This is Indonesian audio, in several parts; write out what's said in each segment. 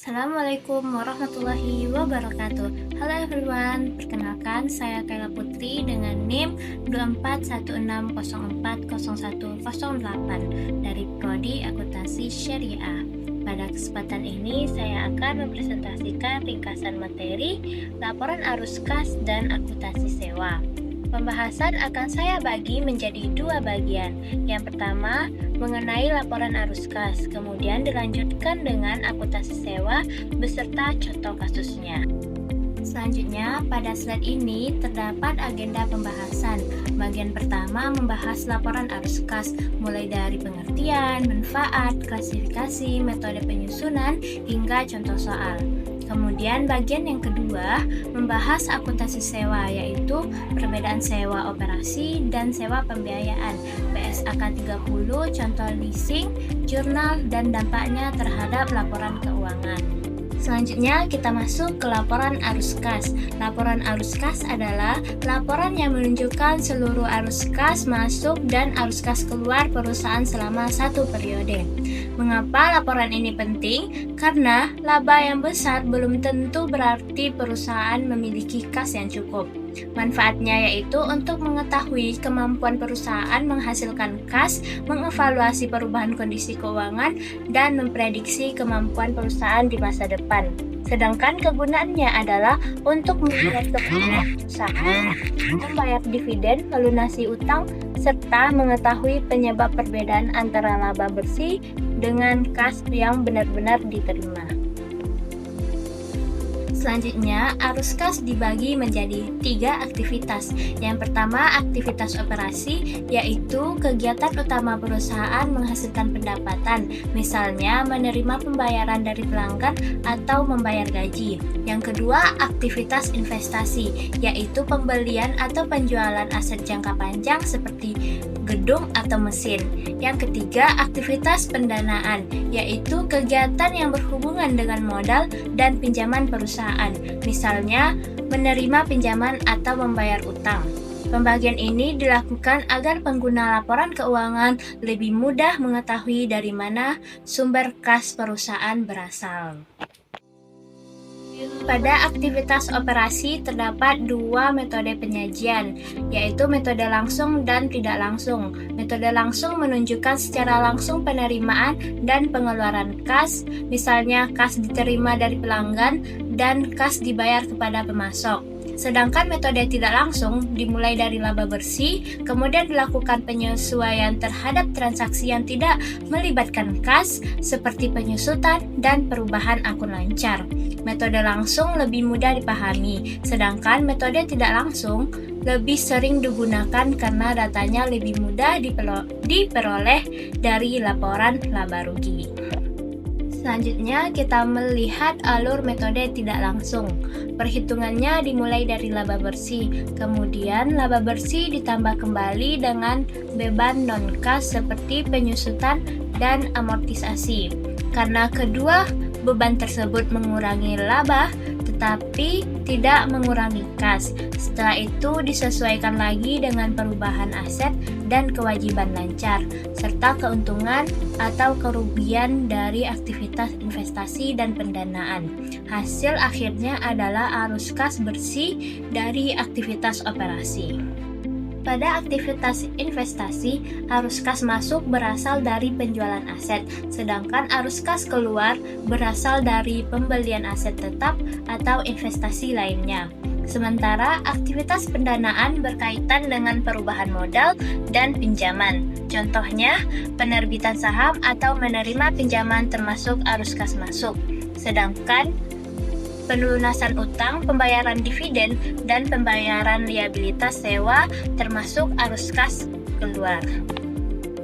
Assalamualaikum warahmatullahi wabarakatuh. Halo everyone, perkenalkan saya Kayla Putri dengan NIM 2416040108 dari Prodi Akuntansi Syariah. Pada kesempatan ini saya akan mempresentasikan ringkasan materi laporan arus kas dan akuntansi sewa. Pembahasan akan saya bagi menjadi dua bagian. Yang pertama, mengenai laporan arus kas, kemudian dilanjutkan dengan akuntansi sewa beserta contoh kasusnya. Selanjutnya, pada slide ini terdapat agenda pembahasan. Bagian pertama membahas laporan arus kas, mulai dari pengertian, manfaat, klasifikasi, metode penyusunan, hingga contoh soal. Kemudian bagian yang kedua membahas akuntansi sewa, yaitu perbedaan sewa operasi dan sewa pembiayaan, PSAK 30, contoh leasing, jurnal, dan dampaknya terhadap laporan keuangan. Selanjutnya kita masuk ke laporan arus kas. Laporan arus kas adalah laporan yang menunjukkan seluruh arus kas masuk dan arus kas keluar perusahaan selama satu periode. Mengapa laporan ini penting? Karena laba yang besar belum tentu berarti perusahaan memiliki kas yang cukup. Manfaatnya yaitu untuk mengetahui kemampuan perusahaan menghasilkan kas, mengevaluasi perubahan kondisi keuangan, dan memprediksi kemampuan perusahaan di masa depan. Sedangkan kegunaannya adalah untuk melihat kebutuhan usaha, membayar dividen, melunasi utang, serta mengetahui penyebab perbedaan antara laba bersih dengan kas yang benar-benar diterima. Selanjutnya, arus kas dibagi menjadi 3 aktivitas. Yang pertama, aktivitas operasi, yaitu kegiatan utama perusahaan menghasilkan pendapatan, misalnya menerima pembayaran dari pelanggan atau membayar gaji. Yang kedua, aktivitas investasi, yaitu pembelian atau penjualan aset jangka panjang seperti gedung atau mesin. Yang ketiga, aktivitas pendanaan, yaitu kegiatan yang berhubungan dengan modal dan pinjaman perusahaan, misalnya menerima pinjaman atau membayar utang. Pembagian ini dilakukan agar pengguna laporan keuangan lebih mudah mengetahui dari mana sumber kas perusahaan berasal. Pada aktivitas operasi terdapat 2 metode penyajian, yaitu metode langsung dan tidak langsung. Metode langsung menunjukkan secara langsung penerimaan dan pengeluaran kas, misalnya kas diterima dari pelanggan dan kas dibayar kepada pemasok. Sedangkan metode tidak langsung dimulai dari laba bersih, kemudian dilakukan penyesuaian terhadap transaksi yang tidak melibatkan kas, seperti penyusutan dan perubahan akun lancar. Metode langsung lebih mudah dipahami, sedangkan metode tidak langsung lebih sering digunakan karena datanya lebih mudah diperoleh dari laporan laba rugi. Selanjutnya kita melihat alur metode tidak langsung. Perhitungannya dimulai dari laba bersih, kemudian laba bersih ditambah kembali dengan beban non-kas seperti penyusutan dan amortisasi. Karena kedua beban tersebut mengurangi laba, tetapi tidak mengurangi kas. Setelah itu disesuaikan lagi dengan perubahan aset dan kewajiban lancar, serta keuntungan atau kerugian dari aktivitas investasi dan pendanaan. Hasil akhirnya adalah arus kas bersih dari aktivitas operasi. Pada aktivitas investasi, arus kas masuk berasal dari penjualan aset, sedangkan arus kas keluar berasal dari pembelian aset tetap atau investasi lainnya. Sementara aktivitas pendanaan berkaitan dengan perubahan modal dan pinjaman. Contohnya, penerbitan saham atau menerima pinjaman termasuk arus kas masuk. Sedangkan pelunasan utang, pembayaran dividen, dan pembayaran liabilitas sewa termasuk arus kas keluar.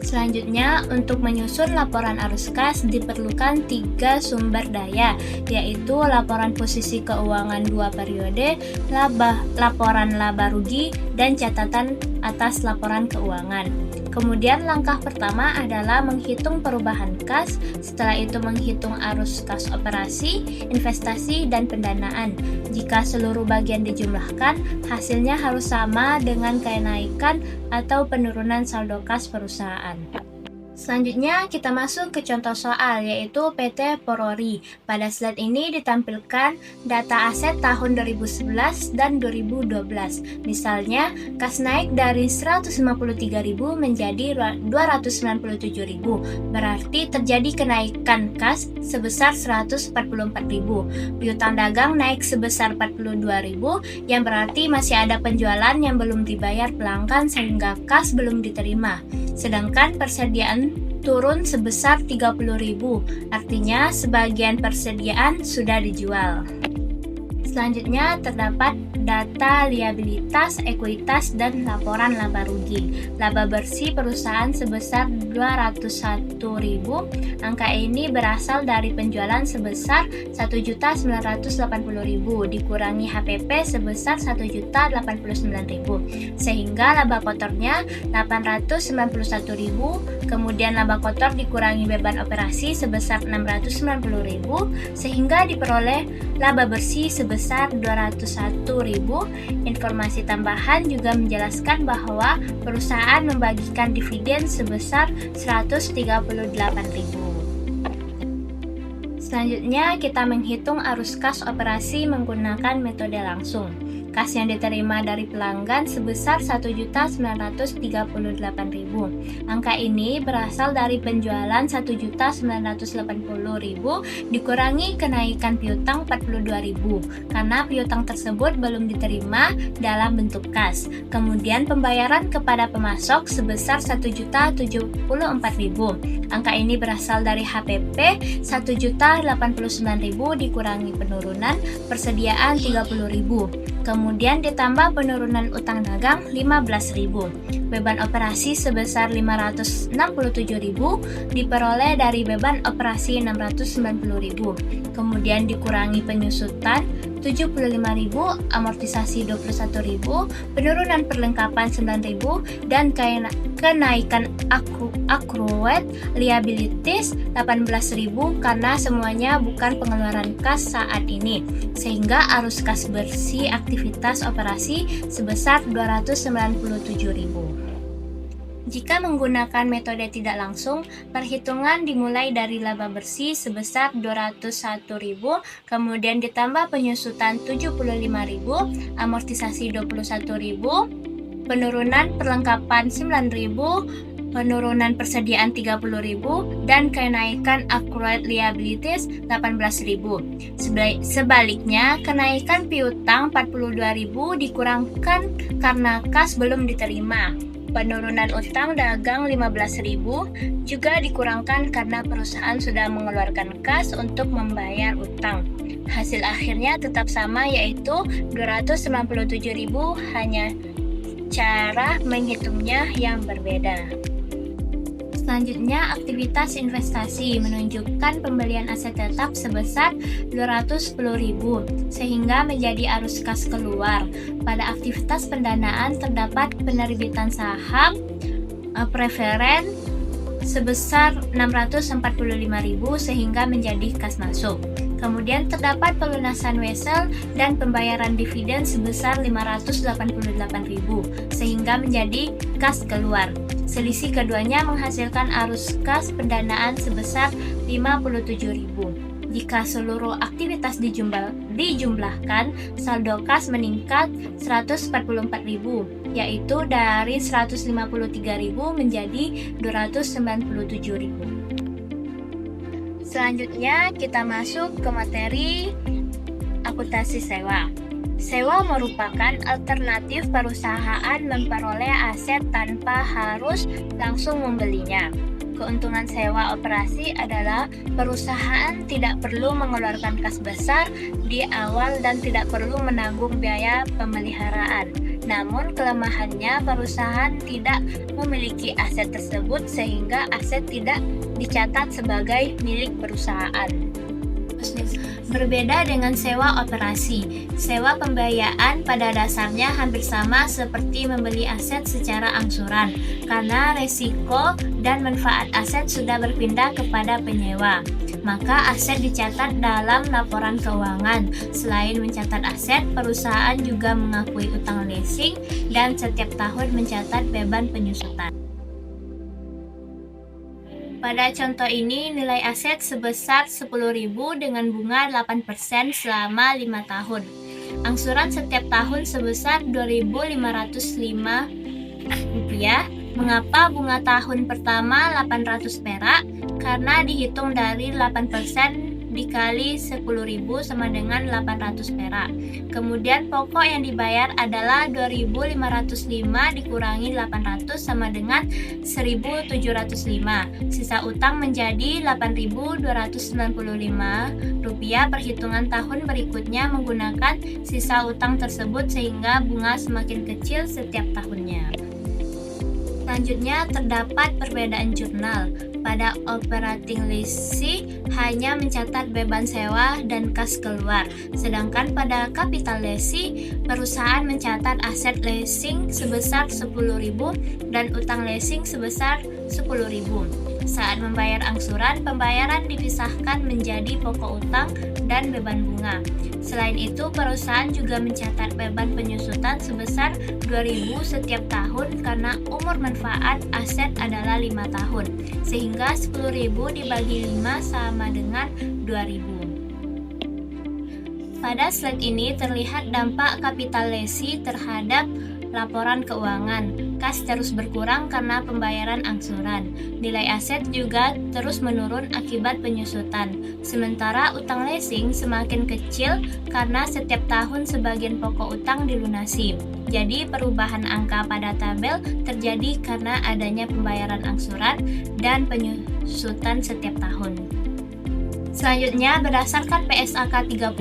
Selanjutnya, untuk menyusun laporan arus kas diperlukan 3 sumber daya, yaitu laporan posisi keuangan 2 periode, laporan laba rugi, dan catatan atas laporan keuangan. Kemudian langkah pertama adalah menghitung perubahan kas, setelah itu menghitung arus kas operasi, investasi, dan pendanaan. Jika seluruh bagian dijumlahkan, hasilnya harus sama dengan kenaikan atau penurunan saldo kas perusahaan. Selanjutnya kita masuk ke contoh soal, yaitu PT Porori. Pada slide ini ditampilkan data aset tahun 2011 dan 2012. Misalnya, kas naik dari 153.000 menjadi 297.000. Berarti terjadi kenaikan kas sebesar 144.000. Piutang dagang naik sebesar 42.000, yang berarti masih ada penjualan yang belum dibayar pelanggan sehingga kas belum diterima. Sedangkan persediaan turun sebesar 30.000, artinya sebagian persediaan sudah dijual. Selanjutnya terdapat data liabilitas, ekuitas, dan laporan laba rugi. Laba bersih perusahaan sebesar 201.000. Angka ini berasal dari penjualan sebesar 1.980.000 dikurangi HPP sebesar 1.089.000, sehingga laba kotornya 891.000. Kemudian laba kotor dikurangi beban operasi sebesar 690.000, sehingga diperoleh laba bersih sebesar 201.000. Informasi tambahan juga menjelaskan bahwa perusahaan membagikan dividen sebesar 138.000. Selanjutnya kita menghitung arus kas operasi menggunakan metode langsung. Kas yang diterima dari pelanggan sebesar 1.938.000. Angka ini berasal dari penjualan 1.980.000 dikurangi kenaikan piutang 42.000 karena piutang tersebut belum diterima dalam bentuk kas. Kemudian pembayaran kepada pemasok sebesar 1.074.000. Angka ini berasal dari HPP 1.089.000 dikurangi penurunan persediaan 30.000. Kemudian ditambah penurunan utang dagang 15.000. Beban operasi sebesar 567.000 diperoleh dari beban operasi 690.000. Kemudian dikurangi penyusutan 75.000, amortisasi 21.000, penurunan perlengkapan 9.000, dan kenaikan accrued liabilities 18.000 karena semuanya bukan pengeluaran kas saat ini, sehingga arus kas bersih aktivitas operasi sebesar 297.000. Jika menggunakan metode tidak langsung, perhitungan dimulai dari laba bersih sebesar 201.000, kemudian ditambah penyusutan 75.000, amortisasi 21.000, penurunan perlengkapan 9.000, penurunan persediaan 30.000, dan kenaikan accrued liabilities 18.000. Sebaliknya, kenaikan piutang 42.000 dikurangkan karena kas belum diterima. Penurunan utang dagang 15.000 juga dikurangkan karena perusahaan sudah mengeluarkan kas untuk membayar utang. Hasil akhirnya tetap sama, yaitu 297.000, hanya cara menghitungnya yang berbeda. Selanjutnya, aktivitas investasi menunjukkan pembelian aset tetap sebesar 210.000 sehingga menjadi arus kas keluar. Pada aktivitas pendanaan terdapat penerbitan saham preferen sebesar 645.000 sehingga menjadi kas masuk. Kemudian terdapat pelunasan wesel dan pembayaran dividen sebesar 588.000 sehingga menjadi kas keluar. Selisih keduanya menghasilkan arus kas pendanaan sebesar 57.000. Jika seluruh aktivitas dijumlahkan, saldo kas meningkat 144.000, yaitu dari 153.000 menjadi 297.000. Selanjutnya kita masuk ke materi akuntansi sewa. Sewa merupakan alternatif perusahaan memperoleh aset tanpa harus langsung membelinya. Keuntungan sewa operasi adalah perusahaan tidak perlu mengeluarkan kas besar di awal dan tidak perlu menanggung biaya pemeliharaan. Namun kelemahannya, perusahaan tidak memiliki aset tersebut sehingga aset tidak dicatat sebagai milik perusahaan. Berbeda dengan sewa operasi, sewa pembiayaan pada dasarnya hampir sama seperti membeli aset secara angsuran, karena resiko dan manfaat aset sudah berpindah kepada penyewa. Maka aset dicatat dalam laporan keuangan. Selain mencatat aset, perusahaan juga mengakui utang leasing dan setiap tahun mencatat beban penyusutan. Pada contoh ini, nilai aset sebesar 10.000 dengan bunga 8% selama 5 tahun. Angsuran setiap tahun sebesar Rp2.505. Mengapa bunga tahun pertama 800 perak? Karena dihitung dari 8% dikali 10.000 sama dengan 800 perak. Kemudian pokok yang dibayar adalah 2.505 dikurangi 800 sama dengan 1.705. Sisa utang menjadi Rp8.295. Perhitungan tahun berikutnya menggunakan sisa utang tersebut sehingga bunga semakin kecil setiap tahunnya. Selanjutnya terdapat perbedaan jurnal. Pada operating leasing hanya mencatat beban sewa dan kas keluar, sedangkan pada capital leasing perusahaan mencatat aset leasing sebesar 10.000 dan utang leasing sebesar 10.000. Saat membayar angsuran, pembayaran dipisahkan menjadi pokok utang dan beban bunga. Selain itu, perusahaan juga mencatat beban penyusutan sebesar 2.000 setiap tahun karena umur manfaat aset adalah 5 tahun, sehingga 10.000 dibagi 5 sama dengan 2.000. Pada slide ini terlihat dampak capital leasing terhadap laporan keuangan. Kas terus berkurang karena pembayaran angsuran. Nilai aset juga terus menurun akibat penyusutan. Sementara utang leasing semakin kecil karena setiap tahun sebagian pokok utang dilunasi. Jadi perubahan angka pada tabel terjadi karena adanya pembayaran angsuran dan penyusutan setiap tahun. Selanjutnya, berdasarkan PSAK 30,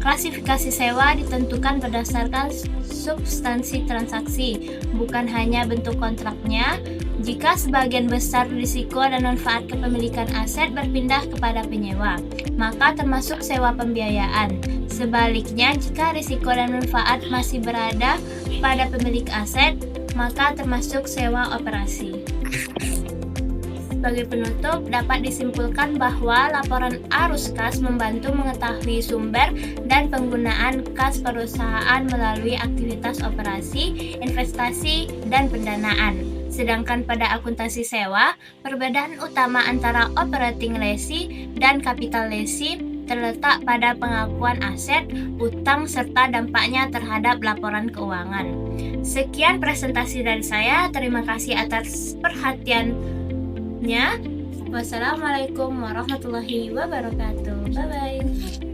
klasifikasi sewa ditentukan berdasarkan substansi transaksi, bukan hanya bentuk kontraknya. Jika sebagian besar risiko dan manfaat kepemilikan aset berpindah kepada penyewa, maka termasuk sewa pembiayaan. Sebaliknya, jika risiko dan manfaat masih berada pada pemilik aset, maka termasuk sewa operasi. Sebagai penutup, dapat disimpulkan bahwa laporan arus kas membantu mengetahui sumber dan penggunaan kas perusahaan melalui aktivitas operasi, investasi, dan pendanaan. Sedangkan pada akuntansi sewa, perbedaan utama antara operating leasing dan capital leasing terletak pada pengakuan aset, utang, serta dampaknya terhadap laporan keuangan. Sekian presentasi dari saya. Terima kasih atas perhatiannya. Wassalamualaikum warahmatullahi wabarakatuh. Bye-bye.